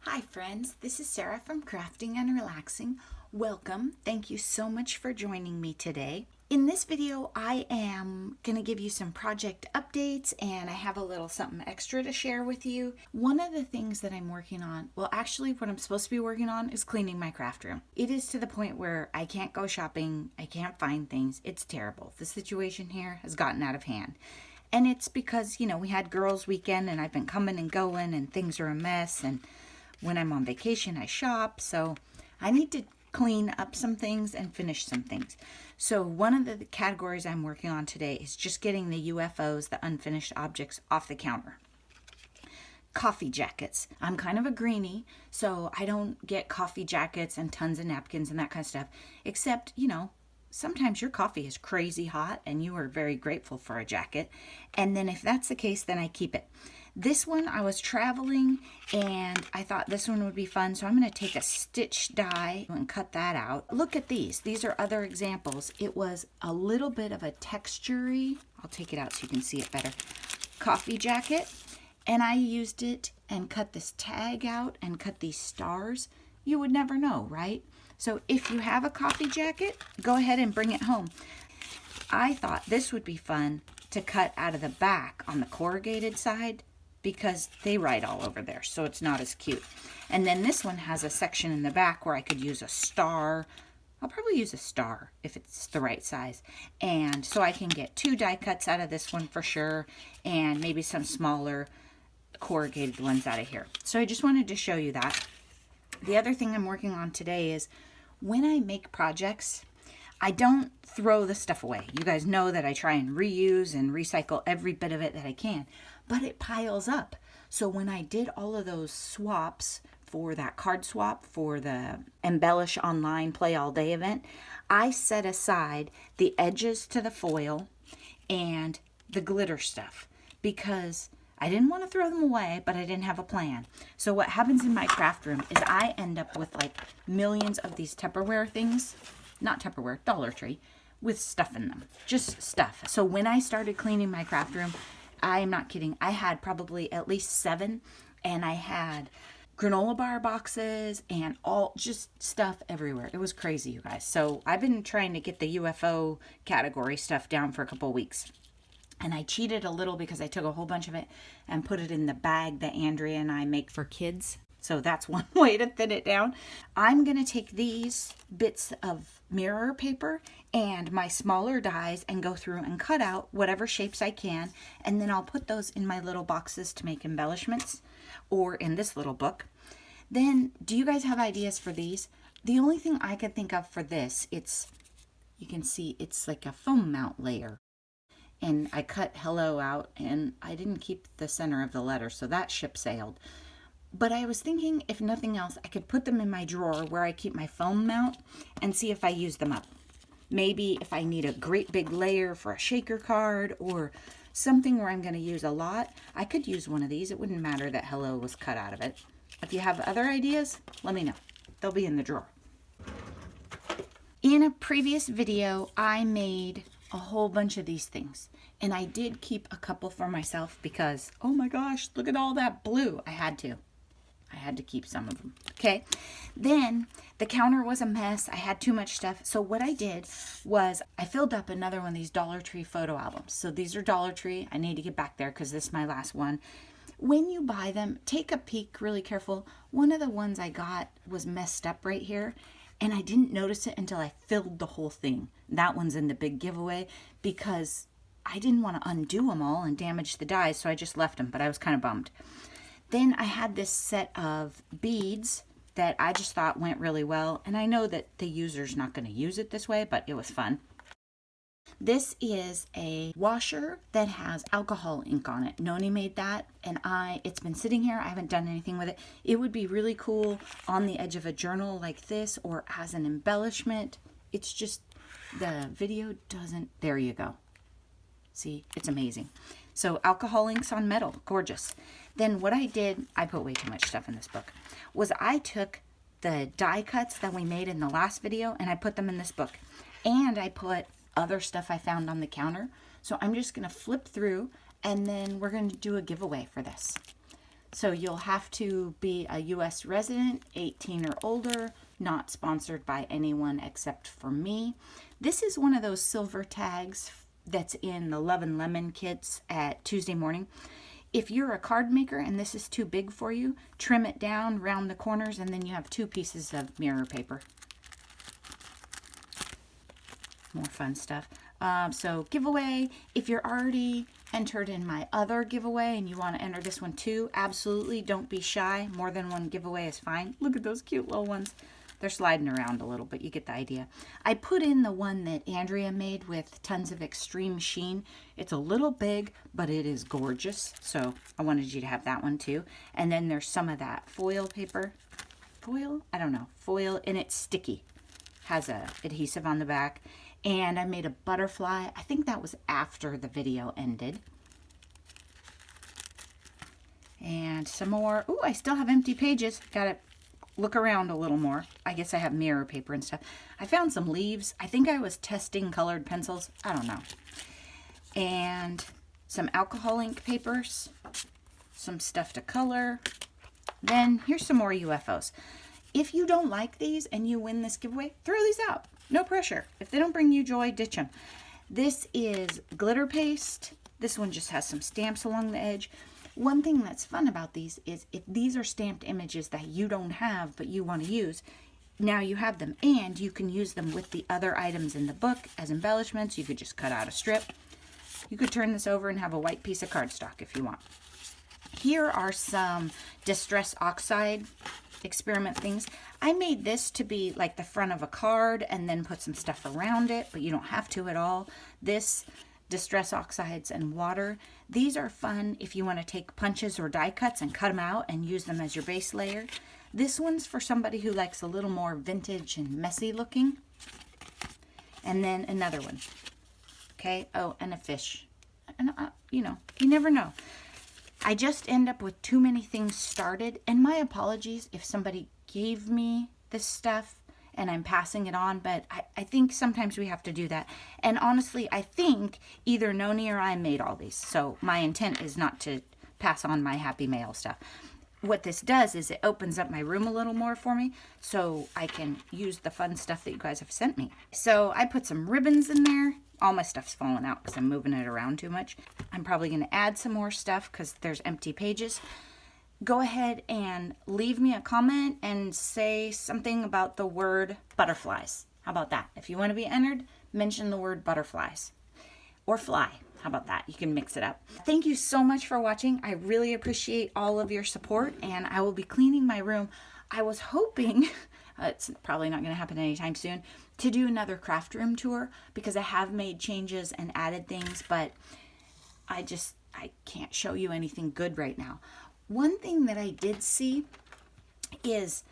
Hi friends, this is Sarah from Crafting and Relaxing. Welcome. Thank you so much for joining me today. In this video, I am going to give you some project updates and I have a little something extra to share with you. One of the things that I'm working on, well actually what I'm supposed to be working on is cleaning my craft room. It is to the point where I can't go shopping, I can't find things. It's terrible. The situation here has gotten out of hand. And it's because, we had girls' weekend and I've been coming and going and things are a mess, and when I'm on vacation, I shop, so I need to clean up some things and finish some things. So one of the categories I'm working on today is just getting the UFOs, the unfinished objects, off the counter. Coffee jackets. I'm kind of a greenie, so I don't get coffee jackets and tons of napkins and that kind of stuff, except, sometimes your coffee is crazy hot and you are very grateful for a jacket. And then if that's the case, then I keep it. This one, I was traveling and I thought this one would be fun, so I'm going to take a stitch die and cut that out. Look at these. These are other examples. It was a little bit of a textury, I'll take it out so you can see it better, coffee jacket, and I used it and cut this tag out and cut these stars. You would never know, right? So if you have a coffee jacket, go ahead and bring it home. I thought this would be fun to cut out of the back on the corrugated side, because they write all over there, so it's not as cute. And then this one has a section in the back where I could use a star. I'll probably use a star if it's the right size. And so I can get 2 die cuts out of this one for sure, and maybe some smaller corrugated ones out of here. So I just wanted to show you that. The other thing I'm working on today is when I make projects, I don't throw the stuff away. You guys know that I try and reuse and recycle every bit of it that I can, but it piles up. So when I did all of those swaps for that card swap for the Embellish Online Play All Day event, I set aside the edges to the foil and the glitter stuff because I didn't want to throw them away, but I didn't have a plan. So what happens in my craft room is I end up with like millions of these Tupperware things, not Tupperware, Dollar Tree, with stuff in them, just stuff. So when I started cleaning my craft room, I'm not kidding, I had probably at least 7, and I had granola bar boxes and all just stuff everywhere. It was crazy, you guys. So I've been trying to get the UFO category stuff down for a couple weeks. And I cheated a little because I took a whole bunch of it and put it in the bag that Andrea and I make for kids. So that's one way to thin it down. I'm going to take these bits of mirror paper and my smaller dies and go through and cut out whatever shapes I can. And then I'll put those in my little boxes to make embellishments, or in this little book. Then, do you guys have ideas for these? The only thing I could think of for this, you can see it's like a foam mount layer. And I cut hello out and I didn't keep the center of the letter, so that ship sailed. But I was thinking, if nothing else, I could put them in my drawer where I keep my foam mount and see if I use them up. Maybe if I need a great big layer for a shaker card or something where I'm going to use a lot, I could use one of these. It wouldn't matter that hello was cut out of it. If you have other ideas, let me know. They'll be in the drawer. In a previous video, I made a whole bunch of these things, and I did keep a couple for myself because, oh my gosh, look at all that blue. I had to keep some of them. Okay, then the counter was a mess. I had too much stuff, so what I did was I filled up another one of these Dollar Tree photo albums. So these are Dollar Tree. I need to get back there because this is my last one. When you buy them, take a peek really careful. One of the ones I got was messed up right here, and I didn't notice it until I filled the whole thing. That one's in the big giveaway because I didn't want to undo them all and damage the dies, so I just left them, but I was kind of bummed. Then I had this set of beads that I just thought went really well, and I know that the user's not going to use it this way, but it was fun. This is a washer that has alcohol ink on it. Noni made that, and it's been sitting here. I haven't done anything with it. It would be really cool on the edge of a journal like this, or as an embellishment. It's just, the video doesn't, there you go. See, it's amazing. So alcohol inks on metal, gorgeous. Then what I did, I put way too much stuff in this book, was I took the die cuts that we made in the last video and I put them in this book. And I put other stuff I found on the counter. So I'm just going to flip through and then we're going to do a giveaway for this. So you'll have to be a U.S. resident, 18 or older, not sponsored by anyone except for me. This is one of those silver tags that's in the Love and Lemon kits at Tuesday Morning. If you're a card maker and this is too big for you, trim it down, round the corners, and then you have 2 pieces of mirror paper. More fun stuff. So giveaway, if you're already entered in my other giveaway and you want to enter this one too, absolutely don't be shy. More than one giveaway is fine. Look at those cute little ones. They're sliding around a little, but you get the idea. I put in the one that Andrea made with tons of extreme sheen. It's a little big, but it is gorgeous. So I wanted you to have that one too. And then there's some of that foil paper. Foil? I don't know. Foil, and it's sticky. Has a adhesive on the back. And I made a butterfly. I think that was after the video ended. And some more. Ooh, I still have empty pages. Got to look around a little more. I guess I have mirror paper and stuff. I found some leaves. I think I was testing colored pencils. I don't know. And some alcohol ink papers. Some stuff to color. Then here's some more UFOs. If you don't like these and you win this giveaway, throw these out. No pressure. If they don't bring you joy, ditch them. This is glitter paste. This one just has some stamps along the edge. One thing that's fun about these is if these are stamped images that you don't have but you want to use, now you have them, and you can use them with the other items in the book as embellishments. You could just cut out a strip. You could turn this over and have a white piece of cardstock if you want. Here are some Distress Oxide experiment things. I made this to be like the front of a card and then put some stuff around it, but you don't have to at all. This Distress Oxides and water. These are fun if you want to take punches or die cuts and cut them out and use them as your base layer. This one's for somebody who likes a little more vintage and messy looking. And then another one. Okay, oh, and a fish. And you know, you never know. I just end up with too many things started, and my apologies if somebody gave me this stuff and I'm passing it on, but I think sometimes we have to do that. And honestly, I think either Noni or I made all these, so my intent is not to pass on my happy mail stuff. What this does is it opens up my room a little more for me, so I can use the fun stuff that you guys have sent me. So I put some ribbons in there. All my stuff's falling out because I'm moving it around too much. I'm probably going to add some more stuff because there's empty pages. Go ahead and leave me a comment and say something about the word butterflies. How about that? If you want to be entered, mention the word butterflies. Or fly. How about that? You can mix it up. Thank you so much for watching. I really appreciate all of your support, and I will be cleaning my room. I was hoping, it's probably not going to happen anytime soon, to do another craft room tour because I have made changes and added things, but I can't show you anything good right now. One thing that I did see is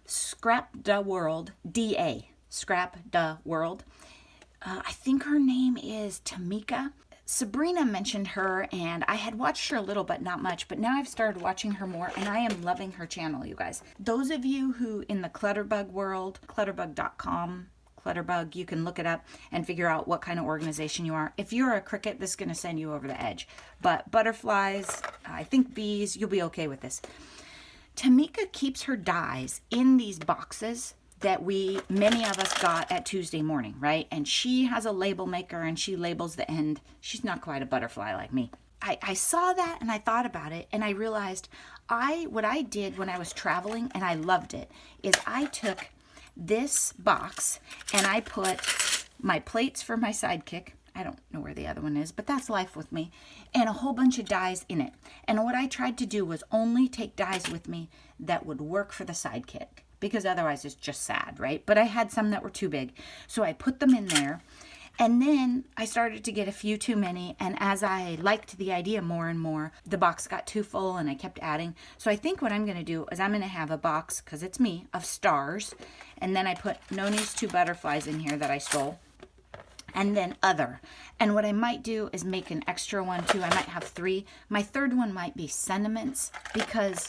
Scrap da World, DA, Scrap da World. I think her name is Tamika. Sabrina mentioned her, and I had watched her a little, but not much. But now I've started watching her more, and I am loving her channel, you guys. Those of you who in the Clutterbug world, clutterbug.com, Clutterbug, you can look it up and figure out what kind of organization you are. If you're a cricket, this is going to send you over the edge. But butterflies, I think bees, you'll be okay with this. Tamika keeps her dies in these boxes that many of us got at Tuesday Morning, right? And she has a label maker and she labels the end. She's not quite a butterfly like me. I saw that and I thought about it and I realized what I did when I was traveling, and I loved it, is I took this box and I put my plates for my sidekick. I don't know where the other one is, but that's life with me, and a whole bunch of dies in it. And what I tried to do was only take dies with me that would work for the sidekick, because otherwise it's just sad, right? But I had some that were too big. So I put them in there, and then I started to get a few too many, and as I liked the idea more and more, the box got too full and I kept adding. So I think what I'm going to do is I'm going to have a box, because it's me, of stars, and then I put Noni's 2 butterflies in here that I stole, and then other. And what I might do is make an extra one too. I might have 3. My third one might be sentiments, because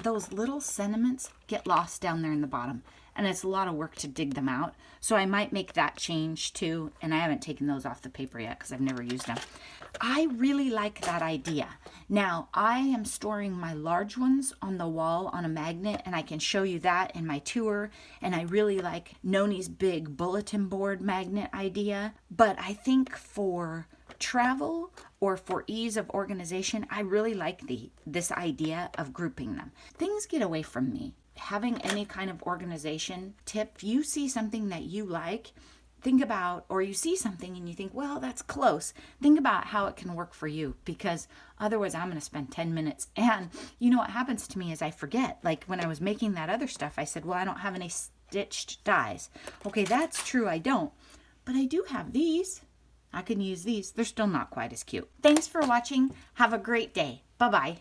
those little sentiments get lost down there in the bottom. and it's a lot of work to dig them out. So I might make that change too, and I haven't taken those off the paper yet because I've never used them. I really like that idea. Now, I am storing my large ones on the wall on a magnet, and I can show you that in my tour, and I really like Noni's big bulletin board magnet idea. But I think for travel or for ease of organization, I really like this idea of grouping them. Things get away from me. Having any kind of organization tip, if you see something that you like, think about, or you see something and you think, well, that's close. Think about how it can work for you, because otherwise I'm going to spend 10 minutes. And you know what happens to me is I forget. Like when I was making that other stuff, I said, well, I don't have any stitched dies. Okay, that's true, I don't. But I do have these. I can use these. They're still not quite as cute. Thanks for watching. Have a great day. Bye-bye.